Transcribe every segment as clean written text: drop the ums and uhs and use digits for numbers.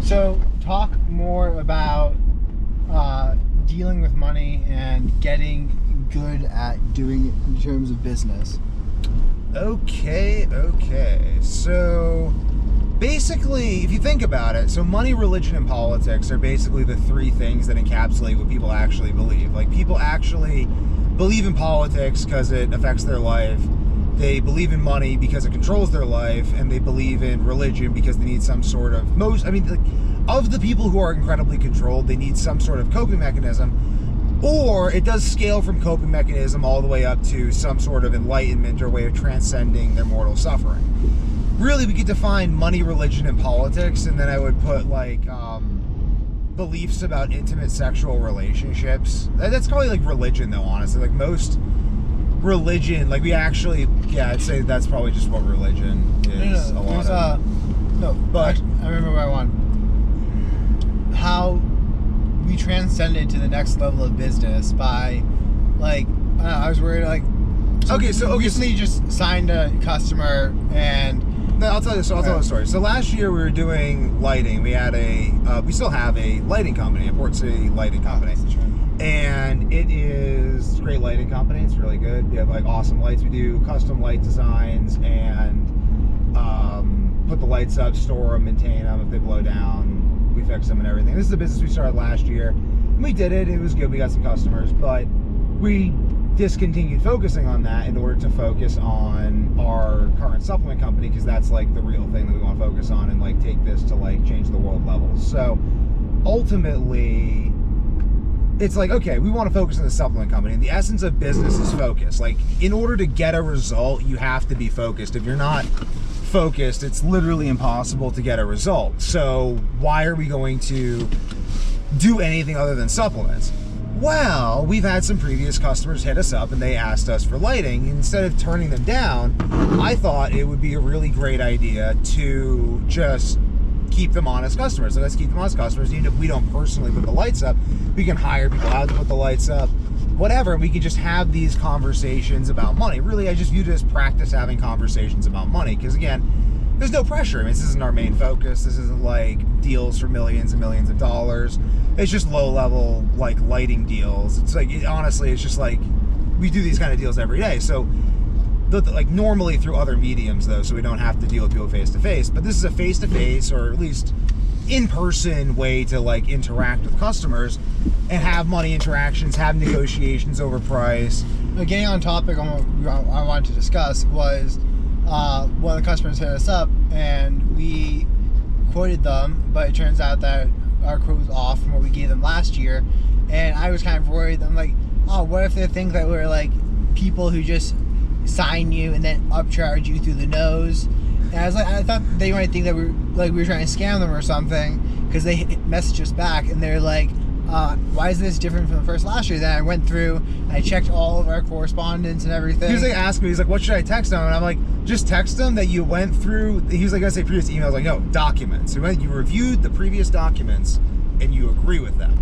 So talk more about dealing with money and getting good at doing it in terms of business. Okay. So basically, if you think about it, so money, religion, and politics are basically the three things that encapsulate what people actually believe. Like, people actually believe in politics because it affects their life. They believe in money because it controls their life, and they believe in religion because they need some sort of of the people who are incredibly controlled, they need some sort of coping mechanism, or it does scale from coping mechanism all the way up to some sort of enlightenment or way of transcending their mortal suffering. Really, we could define money, religion, and politics, and then I would put beliefs about intimate sexual relationships. That's probably like religion, though, honestly. Like, most religion, like, we actually, I'd say that's probably just what religion is. But I remember what I want. How we transcended to the next level of business by, like, I was worried, like, recently just signed a customer, and I'll tell the story. So last year we were doing lighting. We had we still have a lighting company, a Port City lighting company. And it is a great lighting company. It's really good. We have like awesome lights. We do custom light designs and put the lights up, store them, maintain them. If they blow down, we fix them and everything. This is a business we started last year. And we did it. It was good. We got some customers, but we discontinued focusing on that in order to focus on our current supplement company, because that's like the real thing that we want to focus on and like take this to like change the world levels. So ultimately, it's like, okay, we want to focus on the supplement company, and the essence of business is focus. Like, in order to get a result, you have to be focused. If you're not focused, it's literally impossible to get a result. So why are we going to do anything other than supplements? Well, we've had some previous customers hit us up and they asked us for lighting. Instead of turning them down, I thought it would be a really great idea to just keep them on as customers. So let's keep them on as customers. Even if we don't personally put the lights up, we can hire people out to put the lights up, whatever. We can just have these conversations about money. Really, I just viewed it as practice having conversations about money, because again, there's no pressure. I mean, this isn't our main focus. This isn't like deals for millions and millions of dollars. It's just low level like lighting deals. It's like, honestly, it's just like we do these kind of deals every day. So like normally through other mediums though, so we don't have to deal with people face to face. But this is a face to face, or at least in-person way to like interact with customers and have money interactions, have negotiations over price. Getting on topic on what I wanted to discuss was one of the customers hit us up and we quoted them, but it turns out that our quote was off from what we gave them last year, and I was kind of worried. I'm like, oh, what if they think that we're like people who just sign you and then upcharge you through the nose? And I was like, I thought they might think that we were trying to scam them or something, because they messaged us back and they're like, why is this different from the first last year? Then I went through, I checked all of our correspondence and everything. He was like, ask me, he's like, what should I text them? And I'm like, just text them that you went through. He was like, I say previous emails. Like, no, documents. You reviewed the previous documents and you agree with them.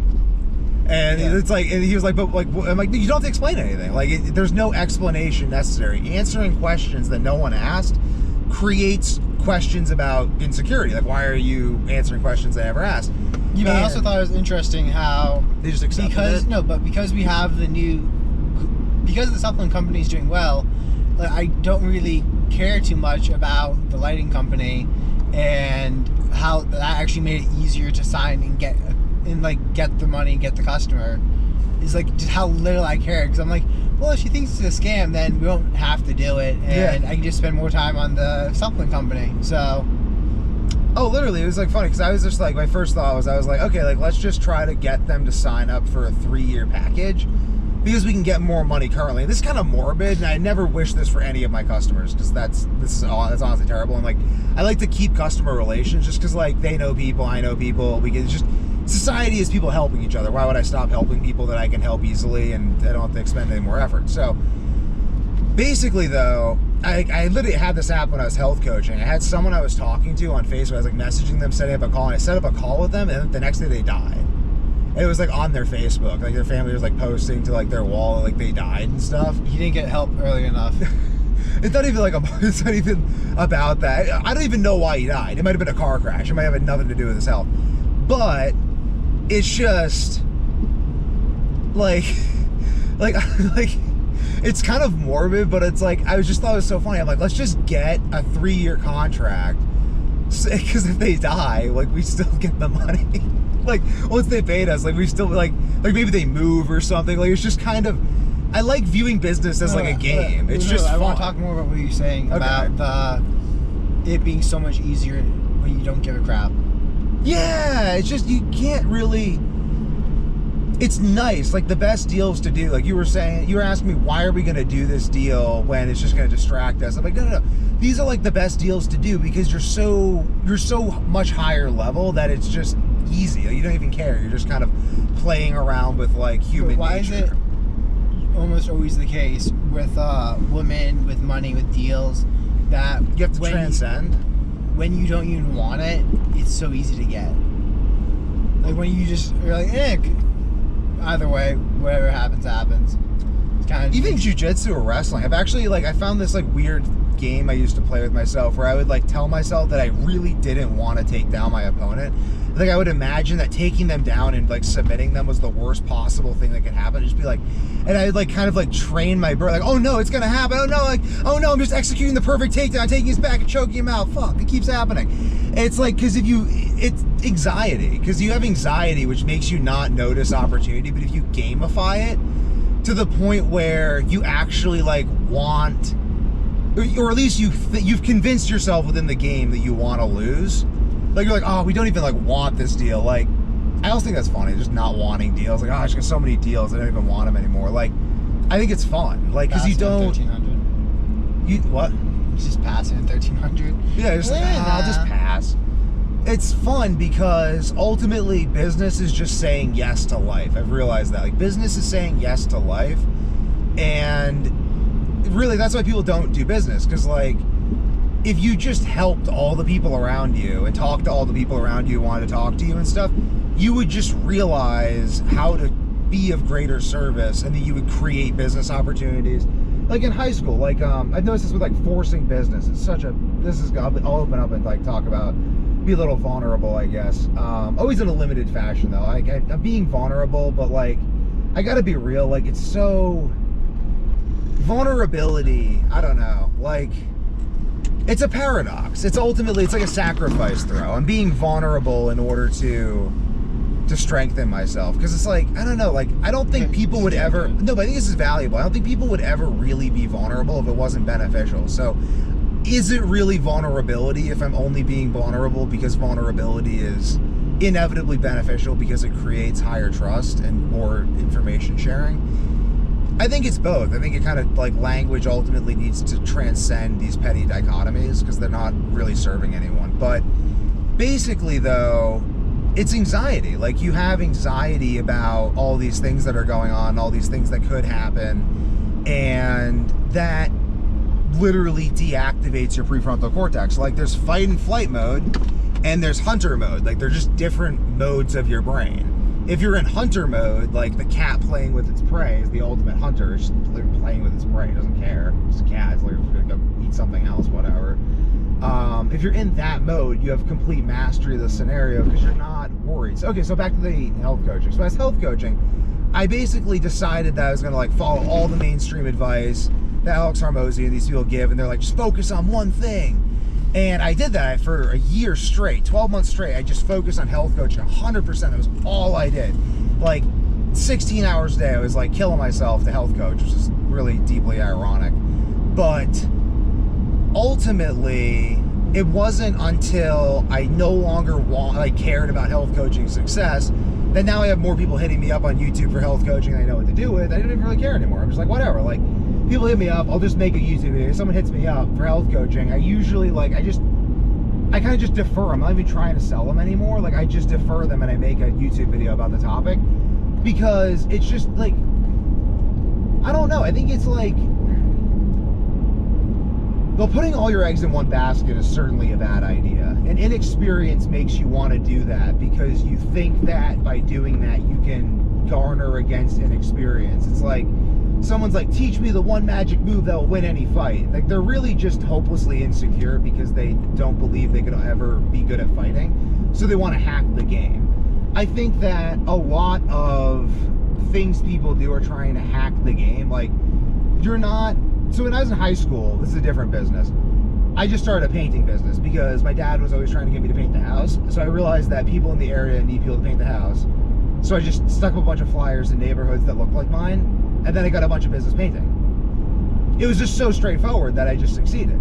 And it's like, and he was like, but like, I'm like, you don't have to explain anything. Like, there's no explanation necessary. Answering questions that no one asked creates questions about insecurity. Like, why are you answering questions they never asked? Yeah, but I also thought it was interesting how they just accepted it. No, but because we have because the supplement company is doing well, like, I don't really care too much about the lighting company and how that actually made it easier to sign and get the money and get the customer. Is like just how little I care, because I'm like, well, if she thinks it's a scam, then we don't have to do it, and I can just spend more time on the supplement company. So, literally, it was like funny, because I was just like, my first thought was, I was like, okay, like, let's just try to get them to sign up for a 3-year package, because we can get more money currently. And this is kind of morbid, and I never wish this for any of my customers, because that's honestly terrible. And like, I like to keep customer relations, just because like they know people, I know people. We get just. Society is people helping each other. Why would I stop helping people that I can help easily and I don't have to expend any more effort? So basically though, I literally had this happen when I was health coaching. I had someone I was talking to on Facebook. I was like messaging them, setting up a call, and I set up a call with them, and the next day they died. And it was like on their Facebook, like their family was like posting to like their wall, like they died and stuff. You didn't get help early enough. it's not even like it's not even about that. I don't even know why he died. It might have been a car crash. It might have had nothing to do with his health. But it's just like it's kind of morbid, but it's like I just thought it was so funny. I'm like, let's just get a 3-year contract, because if they die, like we still get the money. Like once they paid us, like we still like maybe they move or something. Like it's just kind of, I like viewing business as like a game. It's just fun. I want to talk more about what you're saying about it being so much easier when you don't give a crap. Yeah, it's just you can't really. It's nice, like the best deals to do. Like you were saying, you were asking me, why are we going to do this deal when it's just going to distract us? I'm like, no. These are like the best deals to do because you're so much higher level that it's just easy. You don't even care. You're just kind of playing around with like human why nature. Is it almost always the case with women, with money, with deals that you have to transcend? When you don't even want it, it's so easy to get. Like when you're like, either way, whatever happens. It's kind of even jiu-jitsu or wrestling. I've actually I found this like weird game I used to play with myself where I would like tell myself that I really didn't want to take down my opponent. Like I would imagine that taking them down and like submitting them was the worst possible thing that could happen. I'd just be like, and I'd like kind of like train my brain, like, oh no, it's gonna happen. Oh no, I'm just executing the perfect takedown, taking his back and choking him out. Fuck, it keeps happening. It's like, because it's anxiety, because you have anxiety, which makes you not notice opportunity. But if you gamify it to the point where you actually like want, or at least you've convinced yourself within the game that you want to lose. Like you're like, oh, we don't even like want this deal. Like, I also think that's funny, just not wanting deals. Like, oh, there's got so many deals, I don't even want them anymore. Like, I think it's fun. Like, because you don't. 1300. You what? Just passing at 1300. Yeah, just like, I'll just pass. It's fun because ultimately business is just saying yes to life. I've realized that. Like, business is saying yes to life, and really, that's why people don't do business. Because like, if you just helped all the people around you and talked to all the people around you who wanted to talk to you and stuff, you would just realize how to be of greater service, and then you would create business opportunities. Like in high school, like I've noticed this with like forcing business. It's such a, I'll open up and like talk about, be a little vulnerable, I guess. Always in a limited fashion though. I'm being vulnerable, but like, I gotta be real. Like it's so, vulnerability, I don't know, like, it's a paradox. It's ultimately, it's like a sacrifice throw. I'm being vulnerable in order to strengthen myself. Because it's like, I don't know, like, I don't think people would ever, no, but I think this is valuable. I don't think people would ever really be vulnerable if it wasn't beneficial. So, is it really vulnerability if I'm only being vulnerable because vulnerability is inevitably beneficial because it creates higher trust and more information sharing? I think it's both. I think it kind of like language ultimately needs to transcend these petty dichotomies because they're not really serving anyone. But basically though, it's anxiety. Like you have anxiety about all these things that are going on, all these things that could happen, and that literally deactivates your prefrontal cortex. Like there's fight and flight mode and there's hunter mode. Like they're just different modes of your brain. If you're in hunter mode, like the cat playing with its prey is the ultimate hunter. It's just playing with its prey. It doesn't care. It's a cat. It's like it's going to go eat something else, whatever. If you're in that mode, you have complete mastery of the scenario because you're not worried. So, okay, so back to the health coaching. So as health coaching, I basically decided that I was going to like follow all the mainstream advice that Alex Hormozy and these people give, and they're like, just focus on one thing. And I did that for a year straight, 12 months straight. I just focused on health coaching 100%. That was all I did. Like 16 hours a day, I was like killing myself to health coach, which is really deeply ironic. But ultimately, it wasn't until I no longer cared about health coaching success that now I have more people hitting me up on YouTube for health coaching and I know what to do with. I don't even really care anymore. I'm just like, whatever. Like, people hit me up, I'll just make a YouTube video. If someone hits me up for health coaching, I usually like, I kind of just defer. I'm not even trying to sell them anymore. Like I just defer them and I make a YouTube video about the topic because it's just like, I don't know. I think it's like, well, putting all your eggs in one basket is certainly a bad idea. And inexperience makes you want to do that because you think that by doing that, you can garner against inexperience. It's like, someone's like, teach me the one magic move that will win any fight. Like, they're really just hopelessly insecure because they don't believe they could ever be good at fighting. So they want to hack the game. I think that a lot of things people do are trying to hack the game. Like, you're not... So when I was in high school, this is a different business. I just started a painting business because my dad was always trying to get me to paint the house. So I realized that people in the area need people to paint the house. So I just stuck up a bunch of flyers in neighborhoods that looked like mine, and then I got a bunch of business painting. It was just so straightforward that I just succeeded.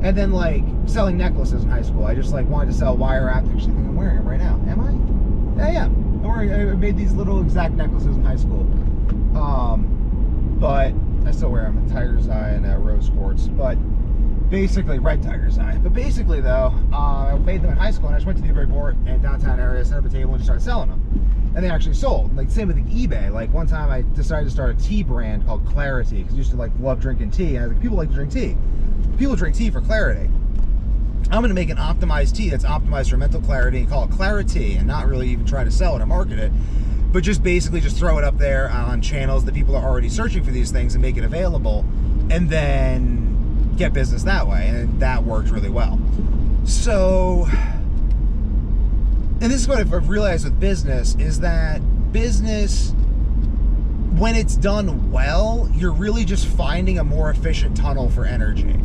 And then, like, selling necklaces in high school, I just, like, wanted to sell wire wrapped. Actually, I think I'm wearing them right now. Am I? Yeah, I am. I made these little exact necklaces in high school. But I still wear them in tiger's eye and rose quartz. But basically, red tiger's eye. But basically, though, I made them in high school, and I just went to the Newburyport and downtown area, set up a table, and just started selling them. And they actually sold. Like, same with eBay. Like, one time I decided to start a tea brand called Clarity, because I used to, like, love drinking tea. And I was like, people like to drink tea. People drink tea for clarity. I'm going to make an optimized tea that's optimized for mental clarity and call it Clarity, and not really even try to sell it or market it, but just basically just throw it up there on channels that people are already searching for these things and make it available, and then get business that way. And that worked really well. So, and this is what I've realized with business, is that business, when it's done well, you're really just finding a more efficient tunnel for energy.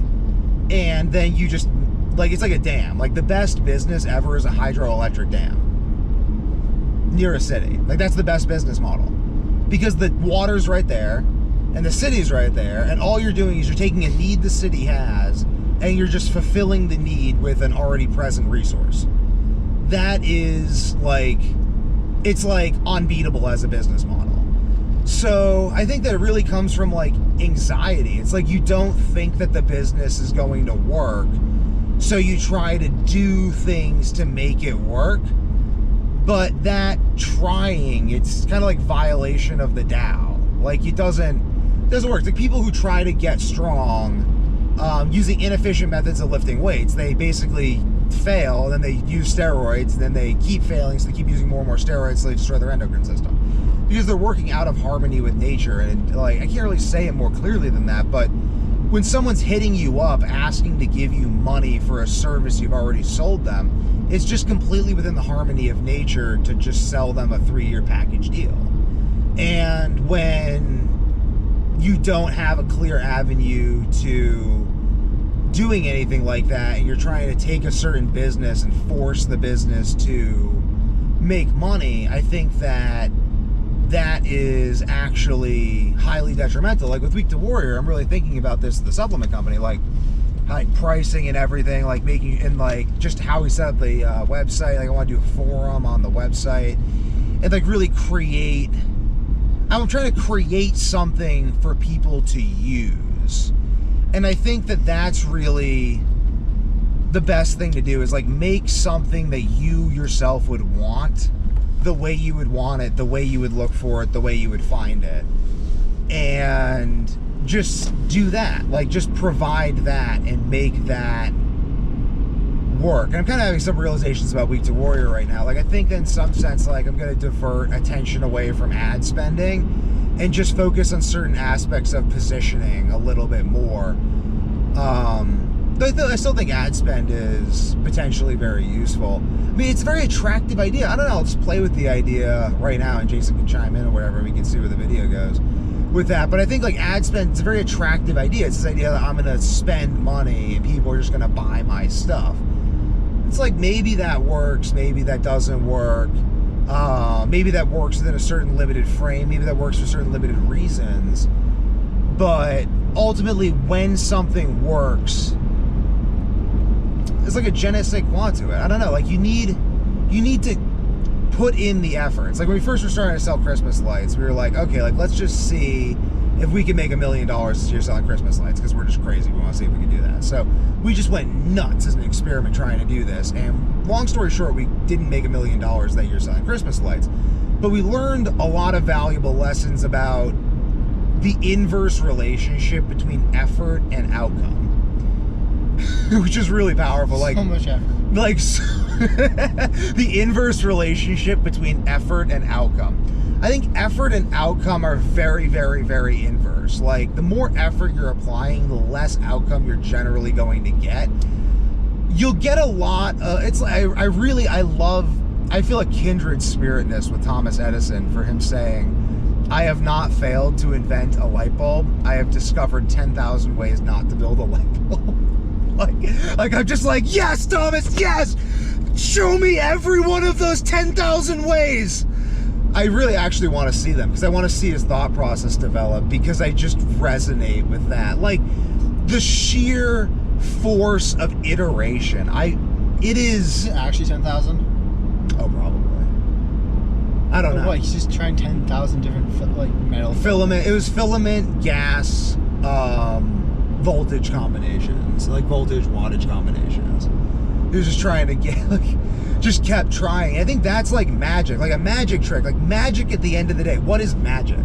And then you just, like, it's like a dam. Like, the best business ever is a hydroelectric dam near a city. Like, that's the best business model, because the water's right there and the city's right there, and all you're doing is you're taking a need the city has and you're just fulfilling the need with an already present resource. That is, like, it's like unbeatable as a business model. So I think that it really comes from, like, anxiety. It's like you don't think that the business is going to work, so you try to do things to make it work. But that trying, it's kind of like violation of the Tao. Like, it doesn't work. It's like people who try to get strong using inefficient methods of lifting weights. They basically fail, and then they use steroids, and then they keep failing, so they keep using more and more steroids, so they destroy their endocrine system. Because they're working out of harmony with nature. And, like, I can't really say it more clearly than that, but when someone's hitting you up asking to give you money for a service you've already sold them, it's just completely within the harmony of nature to just sell them a 3-year package deal. And when you don't have a clear avenue to doing anything like that, and you're trying to take a certain business and force the business to make money, I think that that is actually highly detrimental. Like with Week to Warrior, I'm really thinking about this, the supplement company, like pricing and everything, like making, and like just how we set up the website. Like, I want to do a forum on the website and like really create, I'm trying to create something for people to use. And I think that that's really the best thing to do, is like make something that you yourself would want, the way you would want it, the way you would look for it, the way you would find it, and just do that. Like, just provide that and make that work. And I'm kind of having some realizations about Week to Warrior right now. Like, I think in some sense, like, I'm going to divert attention away from ad spending and just focus on certain aspects of positioning a little bit more. But I still think ad spend is potentially very useful. I mean, it's a very attractive idea. I don't know, I'll just play with the idea right now, and Jason can chime in or whatever, we can see where the video goes with that. But I think, like, ad spend, it's a very attractive idea. It's this idea that I'm going to spend money and people are just going to buy my stuff. It's like, maybe that works, maybe that doesn't work. Maybe that works within a certain limited frame. Maybe that works for certain limited reasons. But ultimately, when something works, it's like a je ne sais quoi to it. I don't know. Like, you need to put in the effort. It's like when we first were starting to sell Christmas lights, we were like, okay, like, let's just see if we can make $1 million this year selling Christmas lights, because we're just crazy. We want to see if we can do that. So we just went nuts as an experiment trying to do this. And long story short, we didn't make $1 million that year selling Christmas lights. But we learned a lot of valuable lessons about the inverse relationship between effort and outcome. Which is really powerful. Like, so much effort. Like, the inverse relationship between effort and outcome. I think effort and outcome are very, very, very inverse. Like, the more effort you're applying, the less outcome you're generally going to get. You'll get a lot. It's like I feel a kindred spiritness with Thomas Edison for him saying, "I have not failed to invent a light bulb. I have discovered 10,000 ways not to build a light bulb." like I'm just like, yes, Thomas, yes. Show me every one of those 10,000 ways. I really actually want to see them because I want to see his thought process develop, because I just resonate with that. Like, the sheer force of iteration. It is actually 10,000. Oh, probably. I don't know. What? He's just trying 10,000 different metal filament. It was filament, gas, voltage combinations, like voltage wattage combinations. He was just trying to get, just kept trying. I think that's like magic, like a magic trick, like magic at the end of the day. What is magic?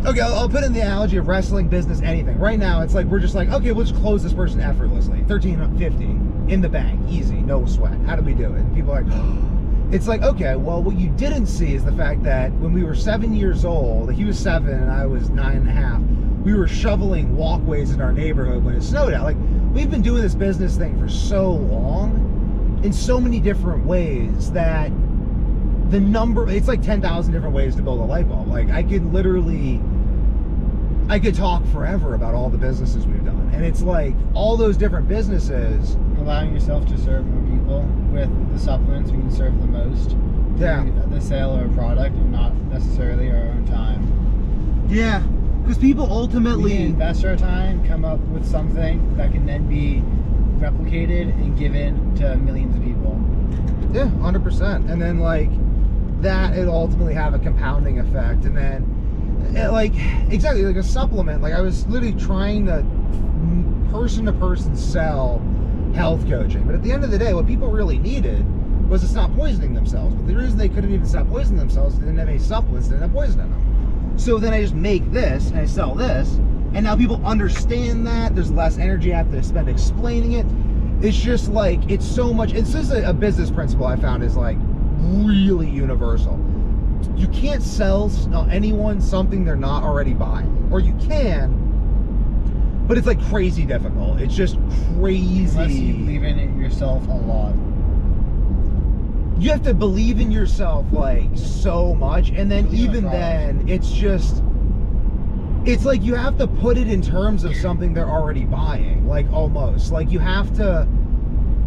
Okay, I'll put in the analogy of wrestling, business, anything. Right now, it's like we're just like, okay, we'll just close this person effortlessly. $1,350 in the bank, easy, no sweat. How do we do it? And people are like, it's like, okay, well, what you didn't see is the fact that when we were 7 years old, he was 7 and I was 9.5, we were shoveling walkways in our neighborhood when it snowed out. Like, we've been doing this business thing for so long, in so many different ways, that the number, it's like 10,000 different ways to build a light bulb. Like, I could talk forever about all the businesses we've done. And it's like, all those different businesses. Allowing yourself to serve more people with the supplements we can serve the most. Yeah. The sale of a product and not necessarily our own time. Yeah. Because people ultimately... We can invest our time, come up with something that can then be replicated and given to millions of people. Yeah, 100%. And then, like, that, it'll ultimately have a compounding effect. And then, like, exactly, like a supplement. Like, I was literally trying to person-to-person sell health coaching. But at the end of the day, what people really needed was to stop poisoning themselves. But the reason they couldn't even stop poisoning themselves is they didn't have any supplements that didn't have poison in them. So then I just make this, and I sell this, and now people understand that. There's less energy I have to spend explaining it. It's just like, it's so much, it's just a business principle I found is like really universal. You can't sell anyone something they're not already buying. Or you can, but it's like crazy difficult. It's just crazy. Unless you believe in it yourself a lot. You have to believe in yourself like so much, and then even then, it's just, it's like you have to put it in terms of something they're already buying, like almost. Like you have to,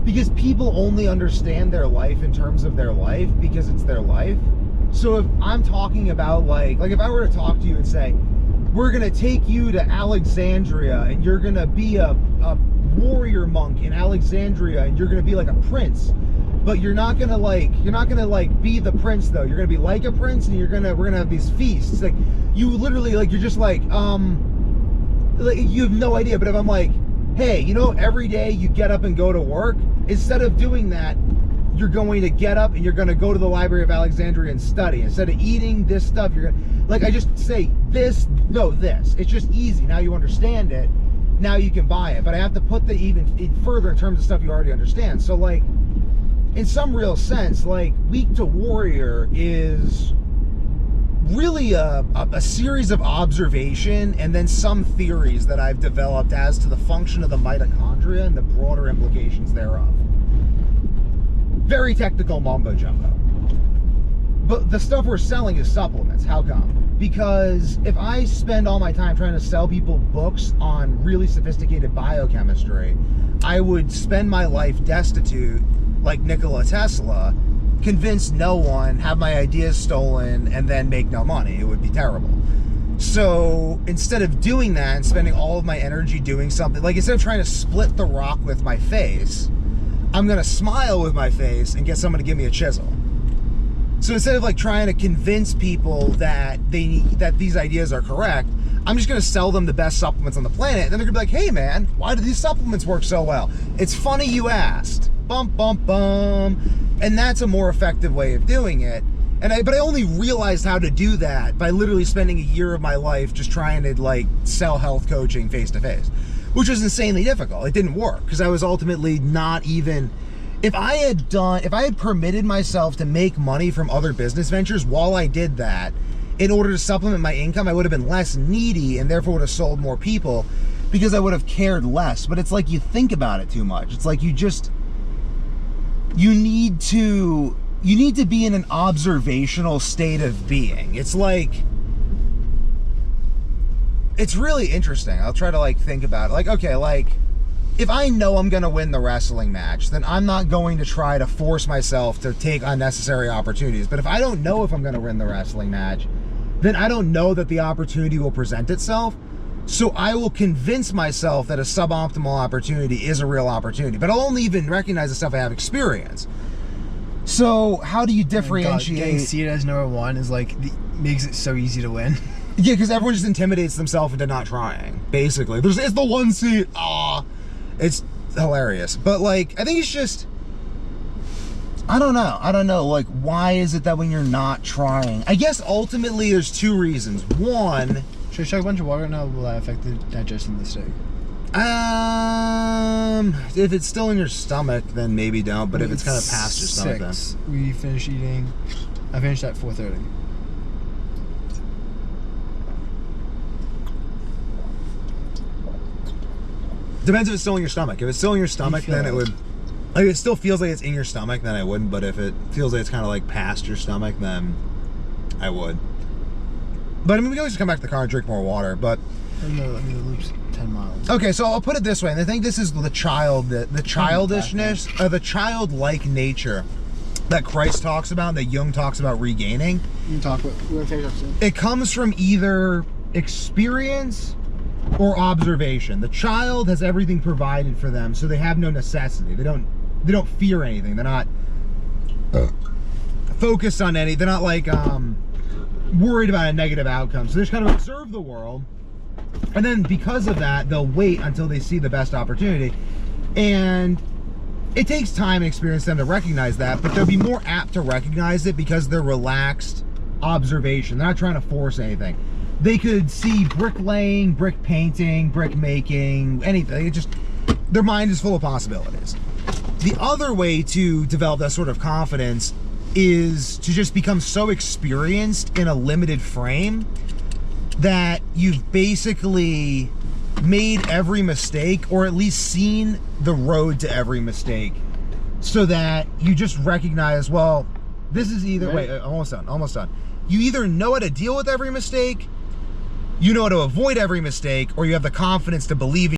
because people only understand their life in terms of their life because it's their life. So if I'm talking about like if I were to talk to you and say, we're gonna take you to Alexandria and you're gonna be a warrior monk in Alexandria and you're gonna be like a prince, but you're not gonna be the prince though. You're gonna be like a prince, and we're gonna have these feasts. Like, you literally, like, you're just like you have no idea. But if I'm like, hey, every day you get up and go to work, instead of doing that, you're going to get up and you're going to go to the Library of Alexandria and study. Instead of eating this stuff, you're going to, like, I just say this, no, this. It's just easy. Now you understand it. Now you can buy it. But I have to put the even further in terms of stuff you already understand. So, like, in some real sense, like, Weak to Warrior is really a series of observation and then some theories that I've developed as to the function of the mitochondria and the broader implications thereof. Very technical mumbo jumbo. But the stuff we're selling is supplements. How come? Because if I spend all my time trying to sell people books on really sophisticated biochemistry, I would spend my life destitute like Nikola Tesla, convince no one, have my ideas stolen, and then make no money. It would be terrible. So instead of doing that and spending all of my energy doing something, like instead of trying to split the rock with my face, I'm gonna smile with my face and get someone to give me a chisel. So instead of like trying to convince people that these ideas are correct, I'm just gonna sell them the best supplements on the planet. And then they're gonna be like, hey man, why do these supplements work so well? It's funny you asked. Bum, bum, bum. And that's a more effective way of doing it. But I only realized how to do that by literally spending a year of my life just trying to like sell health coaching face to face, which was insanely difficult. It didn't work because I was ultimately not even, if I had permitted myself to make money from other business ventures while I did that, in order to supplement my income, I would have been less needy and therefore would have sold more people because I would have cared less. But it's like you think about it too much. It's like you need to be in an observational state of being. It's like, it's really interesting. I'll try to like think about it. Like, okay, like if I know I'm gonna win the wrestling match, then I'm not going to try to force myself to take unnecessary opportunities. But if I don't know if I'm gonna win the wrestling match, then I don't know that the opportunity will present itself. So I will convince myself that a suboptimal opportunity is a real opportunity. But I'll only even recognize the stuff I have experience. So how do you differentiate? Getting seated as number one is like makes it so easy to win. Yeah, because everyone just intimidates themselves into not trying. Basically, it's the one seat. It's hilarious. But like, I think it's just, I don't know. Like, why is it that when you're not trying? I guess ultimately there's two reasons. One, should I chug a bunch of water right now? Will that affect the digestion of the steak? If it's still in your stomach, then maybe don't. But if it's kind of past your stomach, then we finished eating. I finished at 4:30. Depends if it's still in your stomach. If it's still in your stomach, then it would. Like, it still feels like it's in your stomach, then I wouldn't. But if it feels like it's kind of like past your stomach, then I would. But I mean, we can always come back to the car and drink more water. But I mean, the loop's 10 miles. Okay, so I'll put it this way, and I think this is the childishness, or the childlike nature that Christ talks about, that Jung talks about regaining. We're gonna finish up soon. It comes from either experience or observation. The child has everything provided for them, so they have no necessity. They don't fear anything. They're not focused on any. They're not like worried about a negative outcome. So they just kind of observe the world, and then because of that, they'll wait until they see the best opportunity. And it takes time and experience for them to recognize that, but they'll be more apt to recognize it because they're relaxed observation. They're not trying to force anything. They could see bricklaying, brick painting, brick making, anything. It just, their mind is full of possibilities. The other way to develop that sort of confidence is to just become so experienced in a limited frame that you've basically made every mistake, or at least seen the road to every mistake, so that you just recognize, well, this is either, wait, almost done. You either know how to deal with every mistake, you know how to avoid every mistake, or you have the confidence to believe